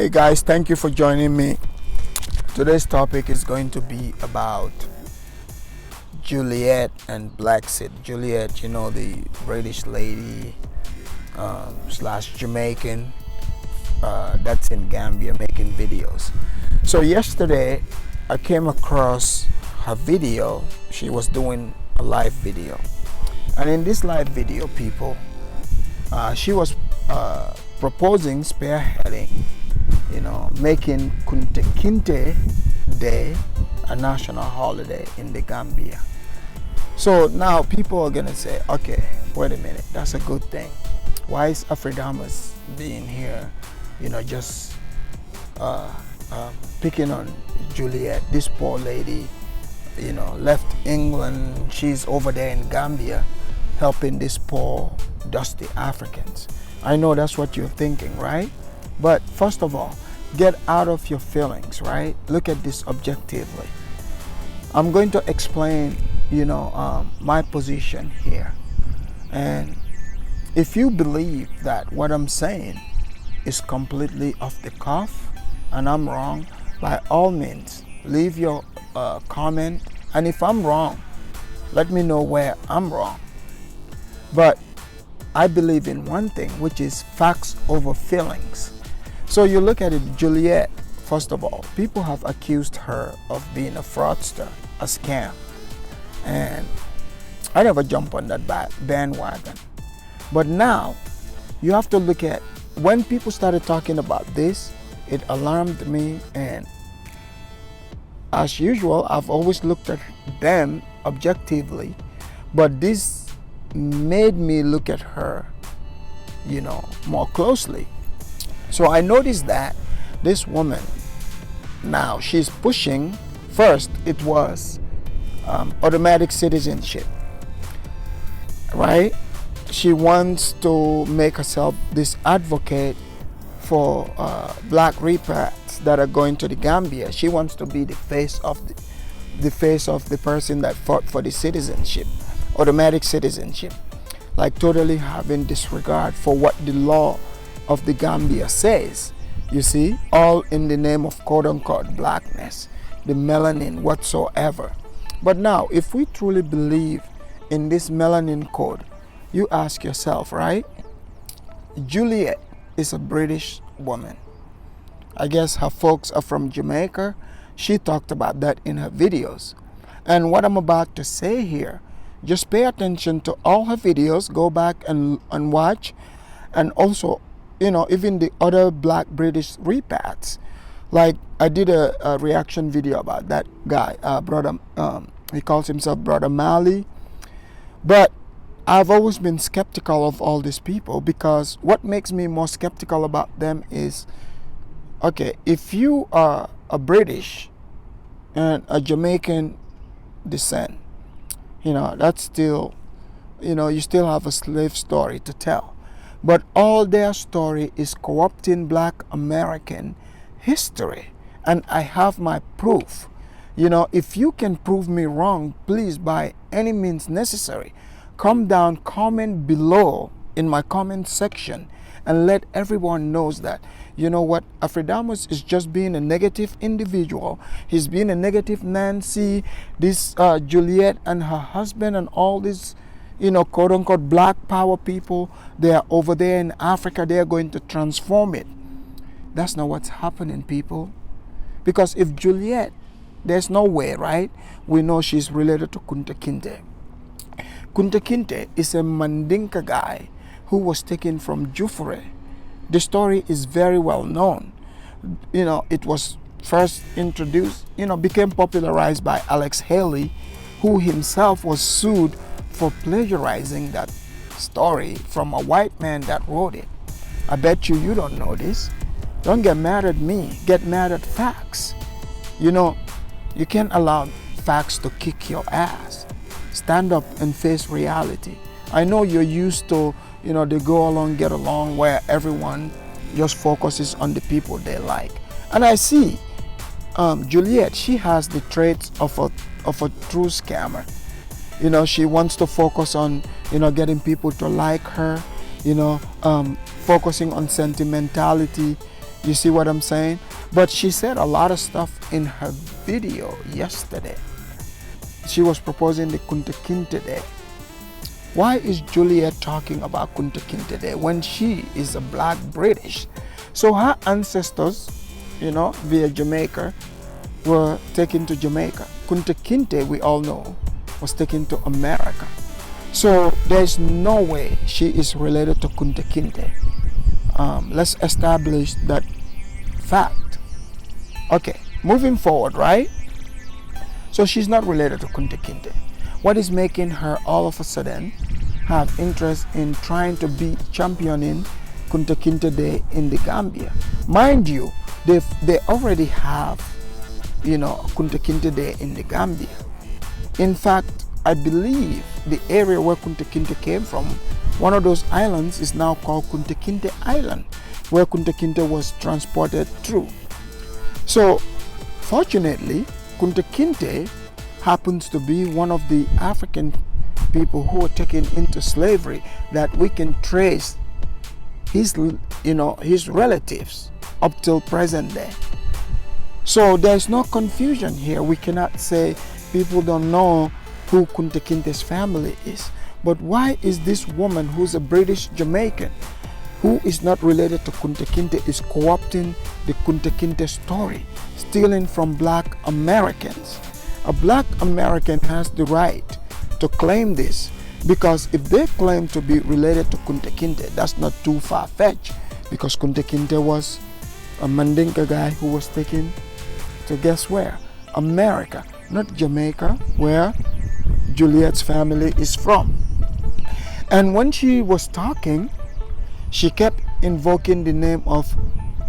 Hey guys, thank you for joining me. Today's topic is going to be about Juliet and Blaxit. Juliet, you know, the British lady slash Jamaican that's in Gambia making videos. So yesterday I came across her video. She was doing a live video, and in this live video, people, she was proposing spearheading, making Kunta Kinteh Day a national holiday in the Gambia. So now people are gonna say, okay, wait a minute, that's a good thing. Why is Afridamus being here, just picking on Juliet, this poor lady, left England, she's over there in Gambia helping these poor dusty Africans. I know that's what you're thinking, right? But first of all, get out of your feelings, right? Look at this objectively. I'm going to explain, my position here. And if you believe that what I'm saying is completely off the cuff and I'm wrong, by all means, leave your comment. And if I'm wrong, let me know where I'm wrong. But I believe in one thing, which is facts over feelings. So you look at it, Juliet, first of all, people have accused her of being a fraudster, a scam. And I never jump on that bandwagon. But now you have to look at, when people started talking about this, it alarmed me. And as usual, I've always looked at them objectively. But this made me look at her, more closely. So I noticed that this woman, now she's pushing, first it was automatic citizenship, right? She wants to make herself this advocate for black repatriates that are going to the Gambia. She wants to be the face of the person that fought for the citizenship, automatic citizenship, like totally having disregard for what the law of the Gambia says. You see, all in the name of quote-unquote blackness, the melanin whatsoever. But now, if we truly believe in this melanin code, you ask yourself, right? Juliet is a British woman. I guess her folks are from Jamaica. She talked about that in her videos. And what I'm about to say here, just pay attention to all her videos, go back and watch. And also, even the other black British repats. Like I did a reaction video about that guy, brother, he calls himself Brother Mali. But I've always been skeptical of all these people, because what makes me more skeptical about them is, okay, if you are a British and a Jamaican descent, that's still, you still have a slave story to tell. But all their story is co-opting black American history. And I have my proof. If you can prove me wrong, please, by any means necessary, come down, comment below in my comment section, and let everyone knows that, Afridamus is just being a negative individual. He's being a negative Nancy, this Juliet and her husband and all these, quote-unquote black power people. They are over there in Africa. They are going to transform it. That's not what's happening, people. Because if Juliet, there's no way, right? We know she's related to Kunta Kinteh. Kunta Kinteh is a Mandinka guy who was taken from Jufure. The story is very well known. It was first introduced, became popularized by Alex Haley, who himself was sued for plagiarizing that story from a white man that wrote it. I bet you don't know this. Don't get mad at me. Get mad at facts. You can't allow facts to kick your ass. Stand up and face reality. I know you're used to, they go along, get along, where everyone just focuses on the people they like. And I see Juliet, she has the traits of a true scammer. She wants to focus on, getting people to like her, focusing on sentimentality, You see what I'm saying? But she said a lot of stuff in her video yesterday. She was proposing the Kunta Kinteh Day. Why is Juliet talking about Kunta Kinteh Day when she is a black British? So her ancestors, via Jamaica, were taken to Jamaica. Kunta Kinteh, we all know, was taken to America. So there's no way she is related to Kunta Kinteh. Let's establish that fact. Okay, moving forward, right? So she's not related to Kunta Kinteh. What is making her all of a sudden have interest in trying to be championing Kunta Kinteh Day in the Gambia? Mind you, they already have, Kunta Kinteh Day in the Gambia. In fact, I believe the area where Kunta Kinteh came from, one of those islands is now called Kunta Kinteh Island, where Kunta Kinteh was transported through. So, fortunately, Kunta Kinteh happens to be one of the African people who were taken into slavery that we can trace his relatives up till present day. So there's no confusion here. We cannot say people don't know who Kunta Kinteh's family is. But why is this woman who's a British Jamaican, who is not related to Kunta Kinteh, is co-opting the Kunta Kinteh story, stealing from black Americans? A black American has the right to claim this, because if they claim to be related to Kunta Kinteh, that's not too far-fetched, because Kunta Kinteh was a Mandinka guy who was taken to guess where? America, not Jamaica, where Juliet's family is from. And when she was talking, she kept invoking the name of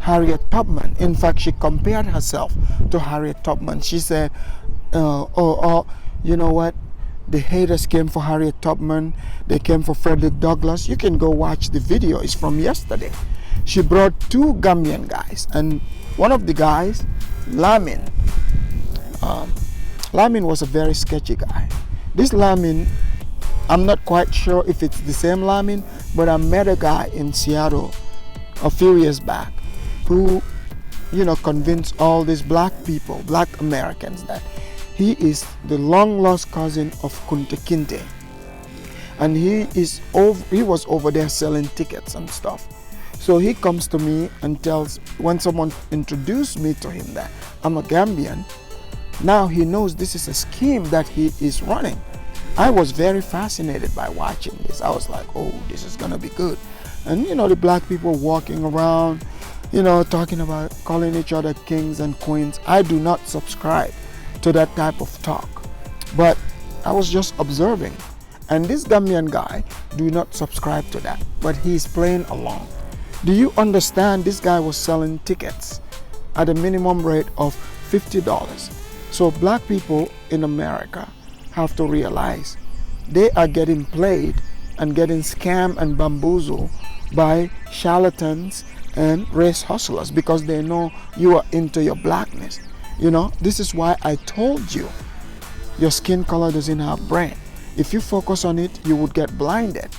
Harriet Tubman. In fact, she compared herself to Harriet Tubman. She said, you know what? The haters came for Harriet Tubman. They came for Frederick Douglass. You can go watch the video. It's from yesterday. She brought two Gambian guys. And one of the guys, Lamin. Lamin was a very sketchy guy. This Lamin, I'm not quite sure if it's the same Lamin, but I met a guy in Seattle a few years back who, convinced all these black people, black Americans, that he is the long-lost cousin of Kunta Kinteh. And he was over there selling tickets and stuff. So he comes to me and tells, when someone introduced me to him that I'm a Gambian, now he knows this is a scheme that he is running. I was very fascinated by watching this. I was like, oh, this is gonna be good. And the black people walking around, talking about calling each other kings and queens. I do not subscribe to that type of talk, but I was just observing. And this Gambian guy do not subscribe to that, but he's playing along. Do you understand? This guy was selling tickets at a minimum rate of $50. So black people in America have to realize they are getting played and getting scammed and bamboozled by charlatans and race hustlers, because they know you are into your blackness. This is why I told you your skin color doesn't have brain. If you focus on it, you would get blinded.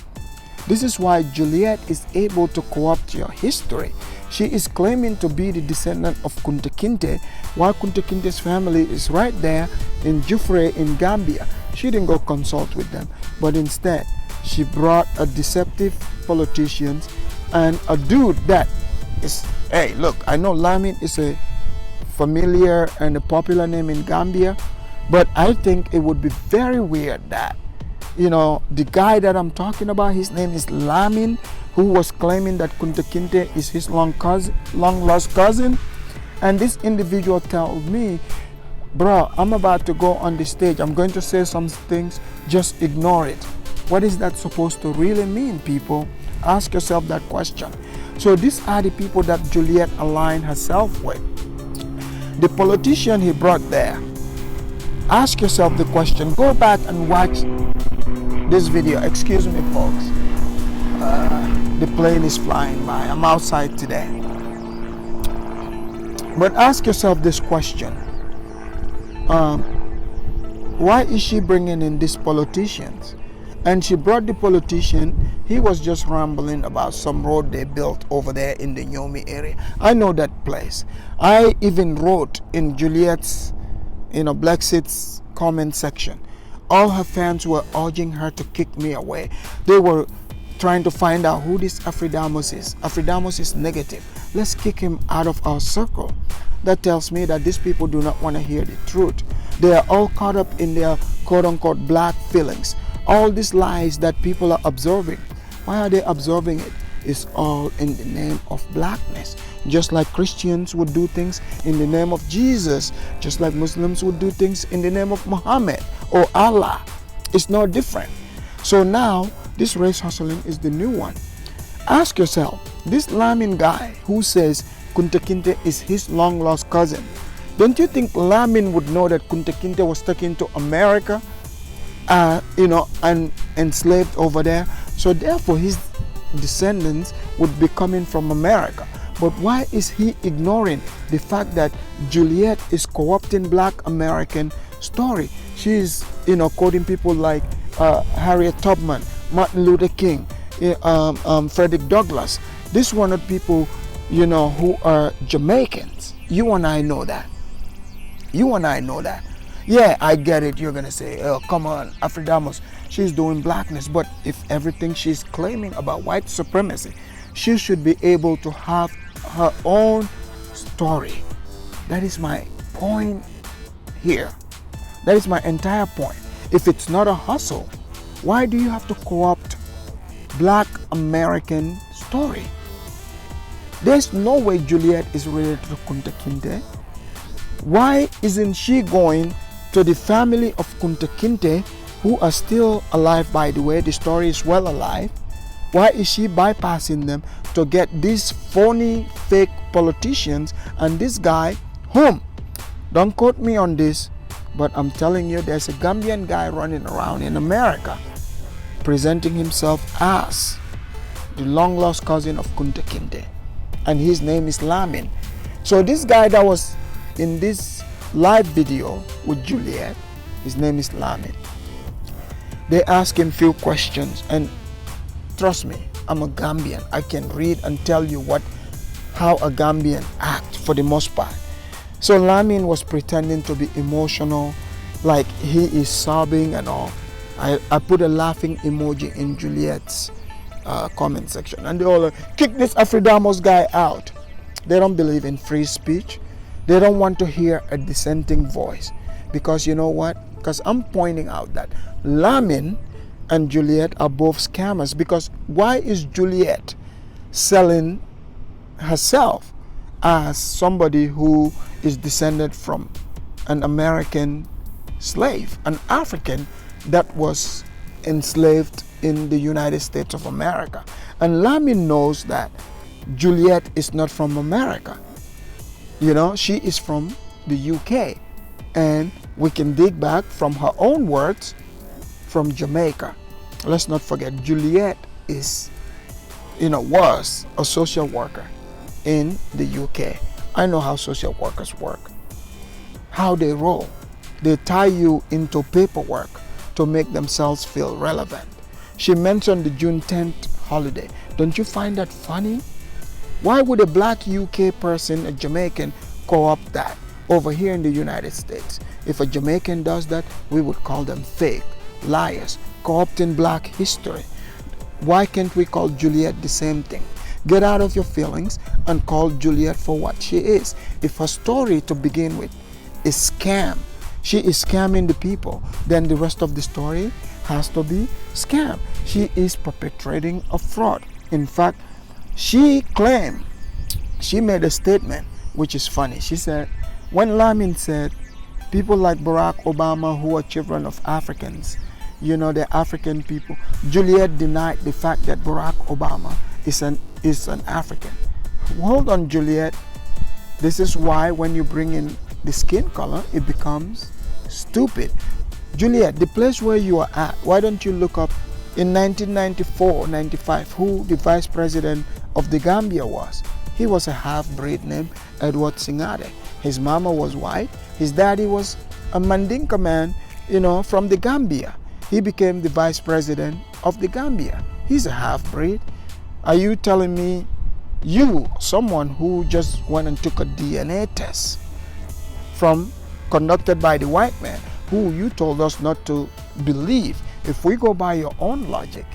This is why Juliet is able to co-opt your history. She is claiming to be the descendant of Kunta Kinteh, while Kunta Kinteh's family is right there in Jufre in Gambia. She didn't go consult with them, but instead she brought a deceptive politician and a dude that is, hey, look, I know Lamin is a familiar and a popular name in Gambia, but I think it would be very weird that, the guy that I'm talking about, his name is Lamin, who was claiming that Kunta Kinteh is his long-lost cousin. And this individual told me, bro, I'm about to go on the stage. I'm going to say some things. Just ignore it. What is that supposed to really mean, people? Ask yourself that question. So these are the people that Juliet aligned herself with. The politician he brought there. Ask yourself the question. Go back and watch this video. Excuse me, folks. The plane is flying by. I'm outside today. But ask yourself this question. Why is she bringing in these politicians? And she brought the politician He was just rambling about some road they built over there in the Nyomi area. I know that place. I even wrote in Juliet's, Blaxit's comment section. All her fans were urging her to kick me away. They were trying to find out who this Afridamos is. Afridamos is negative. Let's kick him out of our circle. That tells me that these people do not want to hear the truth. They are all caught up in their quote-unquote black feelings. All these lies that people are observing. Why are they observing it? It's all in the name of blackness. Just like Christians would do things in the name of Jesus. Just like Muslims would do things in the name of Muhammad or Allah. It's no different. So now, this race hustling is the new one. Ask yourself, this Lamin guy who says Kunta Kinteh is his long-lost cousin, don't you think Lamin would know that Kunta Kinteh was taken to America, and enslaved over there? So therefore, his descendants would be coming from America. But why is he ignoring the fact that Juliet is co-opting Black American story? She is, quoting people like Harriet Tubman, Martin Luther King, Frederick Douglass. These were not people, who are Jamaicans. You and I know that. You and I know that. Yeah, I get it. You're going to say, oh, come on, Afridamos, she's doing blackness. But if everything she's claiming about white supremacy, she should be able to have her own story. That is my point here. That is my entire point. If it's not a hustle, why do you have to co-opt Black American story? There's no way Juliet is related to Kunta Kinteh. Why isn't she going to the family of Kunta Kinteh, who are still alive, by the way? The story is well alive. Why is she bypassing them to get these phony, fake politicians and this guy, whom, don't quote me on this, but I'm telling you, there's a Gambian guy running around in America presenting himself as the long-lost cousin of Kunta Kinteh, and his name is Lamin. So this guy that was in this live video with Juliet, his name is Lamin. They ask him few questions, and trust me, I'm a Gambian. I can read and tell you how a Gambian acts for the most part. So Lamin was pretending to be emotional, like he is sobbing and all. I put a laughing emoji in Juliet's comment section, and they all like, kick this Afridamos guy out. They don't believe in free speech. They don't want to hear a dissenting voice, because you know what? Because I'm pointing out that Lamin and Juliet are both scammers. Because why is Juliet selling herself as somebody who is descended from an American slave, an African that was enslaved in the United States of America? And Lamin knows that Juliet is not from America. She is from the UK. And we can dig back from her own words from Jamaica. Let's not forget, Juliet was a social worker in the UK. I know how social workers work, how they roll. They tie you into paperwork to make themselves feel relevant. She mentioned the June 10th holiday. Don't you find that funny? Why would a Black UK person, a Jamaican, co-opt that over here in the United States? If a Jamaican does that, we would call them fake, liars, co-opting Black history. Why can't we call Juliet the same thing? Get out of your feelings and call Juliet for what she is. If her story to begin with is scam, she is scamming the people, then the rest of the story has to be scam. She is perpetrating a fraud. In fact, she claimed, she made a statement which is funny. She said, when Lamin said, people like Barack Obama who are children of Africans, they're African people, Juliet denied the fact that Barack Obama is an African. Hold on, Juliet. This is why when you bring in the skin color, it becomes stupid. Juliet, the place where you are at, why don't you look up in 1994-95 who the vice president of the Gambia was? He was a half-breed named Edward Singade. His mama was white. His daddy was a Mandinka man, from the Gambia. He became the vice president of the Gambia. He's a half-breed. Are you telling me you, someone who just went and took a DNA test from conducted by the white man, who you told us not to believe? If we go by your own logic,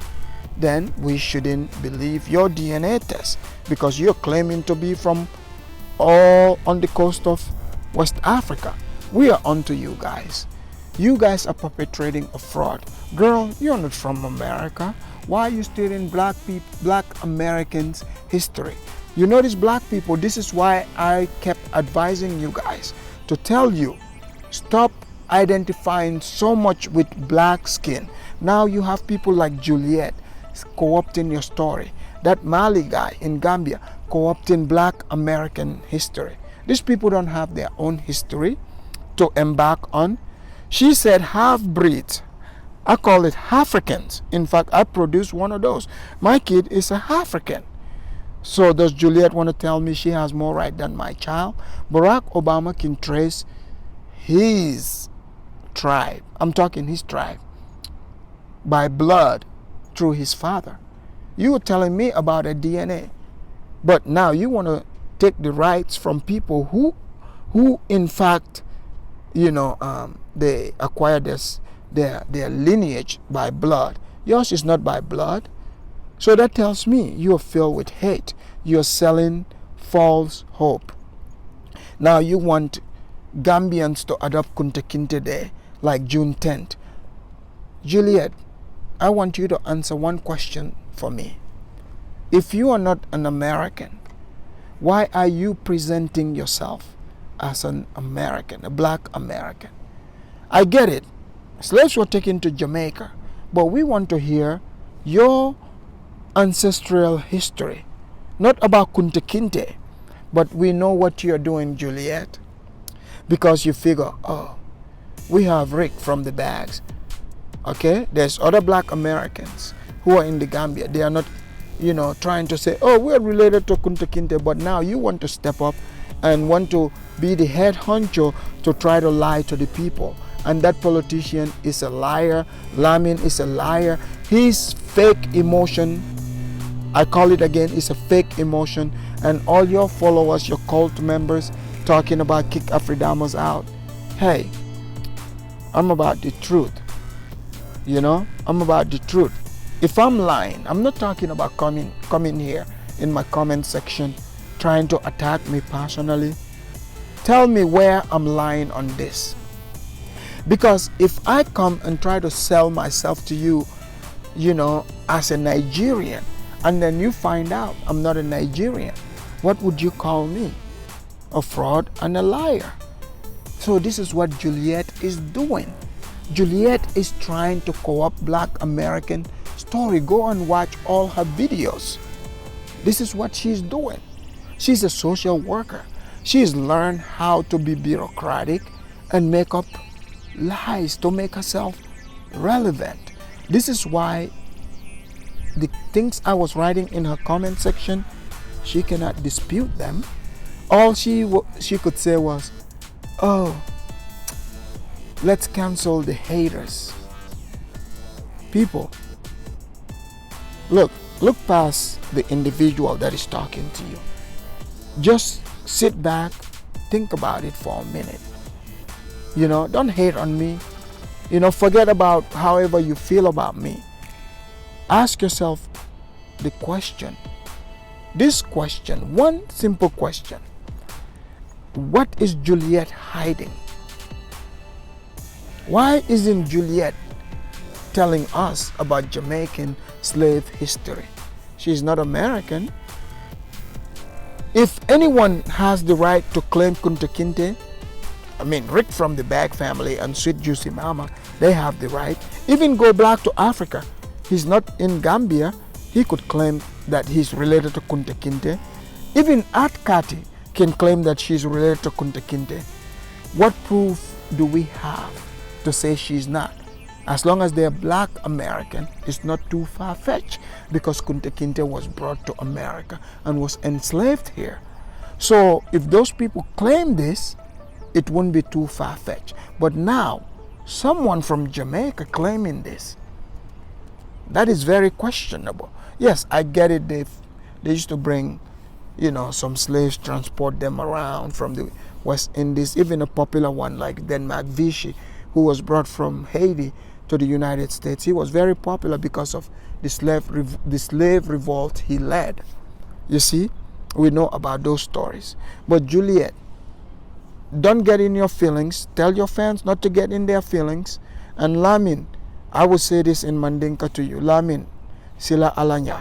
then we shouldn't believe your DNA test, because you're claiming to be from all on the coast of West Africa. We are onto you guys. You guys are perpetrating a fraud. Girl, you're not from America. Why are you stealing black Americans' history? You know, these black people, this is why I kept advising you guys to tell you, stop identifying so much with black skin. Now you have people like Juliet co-opting your story. That Mali guy in Gambia co-opting black American history. These people don't have their own history to embark on. She said half-breeds. I call it Africans. In fact, I produced one of those. My kid is a African. So does Juliet want to tell me she has more right than my child? Barack Obama can trace his tribe. I'm talking his tribe by blood through his father. You were telling me about a DNA, but now you want to take the rights from people who in fact, they acquired their lineage by blood. Yours is not by blood. So that tells me you're filled with hate. You're selling false hope. Now you want Gambians to adopt Kunta Kinteh Day like June 10th. Juliet, I want you to answer one question for me. If you are not an American, why are you presenting yourself as an American, a black American? I get it. Slaves were taken to Jamaica, but we want to hear your ancestral history. Not about Kunta Kinteh, but we know what you're doing, Juliet. Because you figure, oh, we have Rick from the Bags. Okay, there's other black Americans who are in the Gambia. They are not, trying to say, oh, we're related to Kunta Kinteh, but now you want to step up and want to be the head honcho to try to lie to the people. And that politician is a liar. Lamin is a liar. His fake emotion, I call it again, is a fake emotion. And all your followers, your cult members, talking about kick Afridamos out. Hey, I'm about the truth. I'm about the truth. If I'm lying, I'm not talking about coming here in my comment section trying to attack me personally. Tell me where I'm lying on this. Because if I come and try to sell myself to you, as a Nigerian, and then you find out I'm not a Nigerian, what would you call me? A fraud and a liar. So this is what Juliet is doing. Juliet is trying to co-opt black American story. Go and watch all her videos. This is what she's doing. She's a social worker. She's learned how to be bureaucratic and make up lies to make herself relevant. This is why the things I was writing in her comment section, she cannot dispute them. All she could say was, oh, let's cancel the haters. People, look past the individual that is talking to you. Just sit back, think about it for a minute. Don't hate on me. Forget about however you feel about me. Ask yourself the question. This question, one simple question. What is Juliet hiding? Why isn't Juliet telling us about Jamaican slave history? She's not American. If anyone has the right to claim Kunta Kinteh, Rick from the Bag family and Sweet Juicy Mama, they have the right. Even go back to Africa. He's not in Gambia. He could claim that he's related to Kunta Kinteh. Even Art Kati can claim that she's related to Kunta Kinteh. What proof do we have to say she's not? As long as they're black American, it's not too far-fetched, because Kunta Kinteh was brought to America and was enslaved here. So if those people claim this, it wouldn't be too far-fetched. But now, someone from Jamaica claiming this, That is very questionable. Yes, I get it. They used to bring, some slaves, transport them around from the West Indies. Even a popular one like Denmark Vichy, who was brought from Haiti to the United States. He was very popular because of the slave revolt he led. You see, we know about those stories. But Juliet, don't get in your feelings. Tell your fans not to get in their feelings. And Lamin, I will say this in Mandinka to you. Lamin, sila alanya.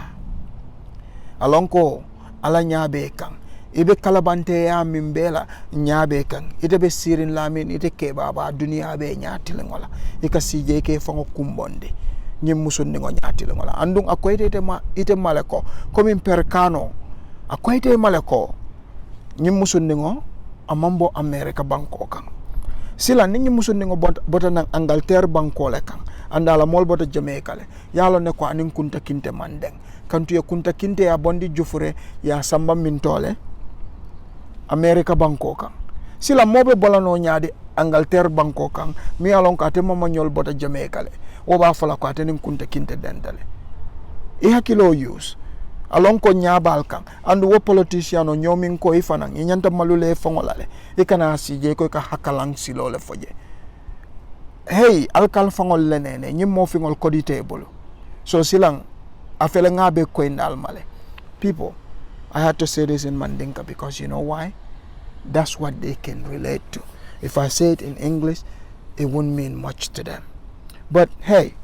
Alonko, alanya bekang. Ibe kalabante ya mimbela nya bekang. Ite be sirin Lamin, ite ke baba dunia be nya tilingola. Ika sije ke fango kumbonde. Nyim musun ningo nya tilingola. Andung akwete ite maleko. Komin perkano. Akwete maleko. Nyim musun ningo. Amambo America banko kang sila ninyi musun ningo bota nang Angleterre banko le kang andala mol bota Jamaica le yalo ne ko anin Kunta Kinteh mandeng kantu ya Kunta Kinteh ya bondi jufure ya samba mintole America banko kang sila mobe bolano nyaadi Angleterre banko kang mi alon ka te mama nyol bota Jamaica le o ba fala ko atenin Kunta Kinteh dentale e hakilo use along ko nyabal kang andu wo politician o nyomin ko ifanang inyanta malule fangolale ikana sije ko ka hakalang silole foje hey alkal fangol lenene nyim mo fingol kodi table so silang afele ngabe ko indal male people. I had to say this in Mandinka because you know why? That's what they can relate to. If I say it in English, it wouldn't mean much to them. But hey,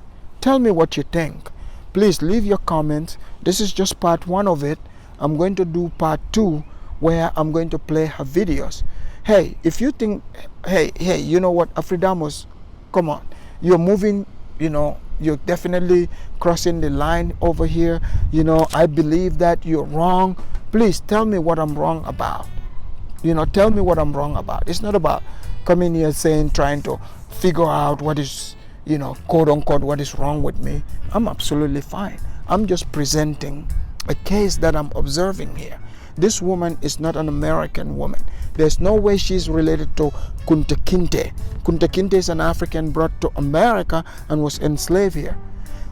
tell me what you think. Please leave your comments. This is just part 1 of it. I'm going to do part 2 where I'm going to play her videos. Hey, if you think, hey, you know what, Afridamos, come on. You're moving, you're definitely crossing the line over here. I believe that you're wrong. Please tell me what I'm wrong about. Tell me what I'm wrong about. It's not about coming here trying to figure out what is, quote unquote, what is wrong with me. I'm absolutely fine. I'm just presenting a case that I'm observing here. This woman is not an American woman. There's no way she's related to Kunta Kinteh. Kunta Kinteh is an African brought to America and was enslaved here.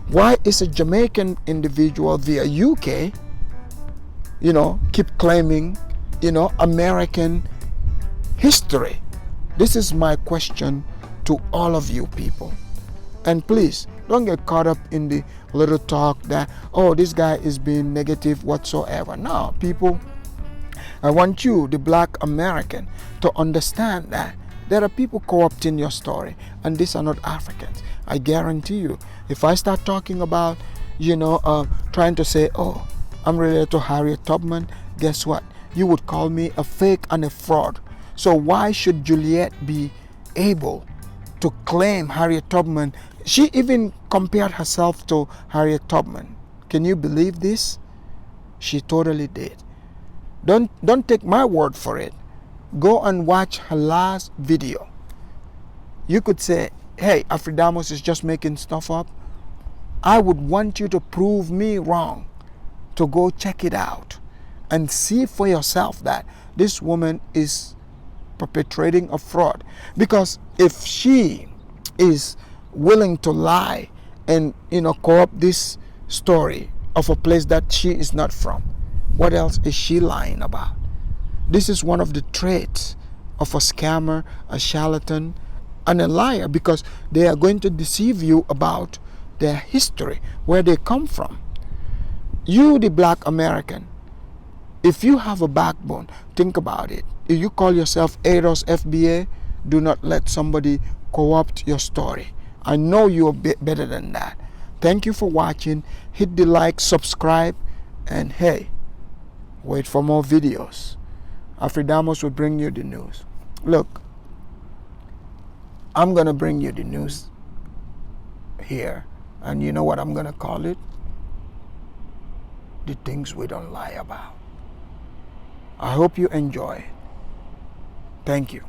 Why is a Jamaican individual via UK, keep claiming, American history? This is my question to all of you people. And please, don't get caught up in the little talk that, oh, this guy is being negative whatsoever. No, people, I want you, the black American, to understand that there are people co-opting your story, and these are not Africans. I guarantee you, if I start talking about, trying to say, oh, I'm related to Harriet Tubman, guess what? You would call me a fake and a fraud. So why should Juliet be able to claim Harriet Tubman? She even compared herself to Harriet Tubman. Can you believe this? She totally did. Don't take my word for it. Go and watch her last video. You could say, hey, Afridamos is just making stuff up. I would want you to prove me wrong, to go check it out and see for yourself that this woman is perpetrating a fraud. Because if she is willing to lie and co-opt this story of a place that she is not from, what else is she lying about? This is one of the traits of a scammer, a charlatan, and a liar, because they are going to deceive you about their history, where they come from. You, the black American, if you have a backbone, think about it. If you call yourself ADOS FBA, do not let somebody co-opt your story. I know you're better than that. Thank you for watching. Hit the like, subscribe, and hey, wait for more videos. Afridamos will bring you the news. Look, I'm going to bring you the news here. And you know what I'm going to call it? The things we don't lie about. I hope you enjoy. Thank you.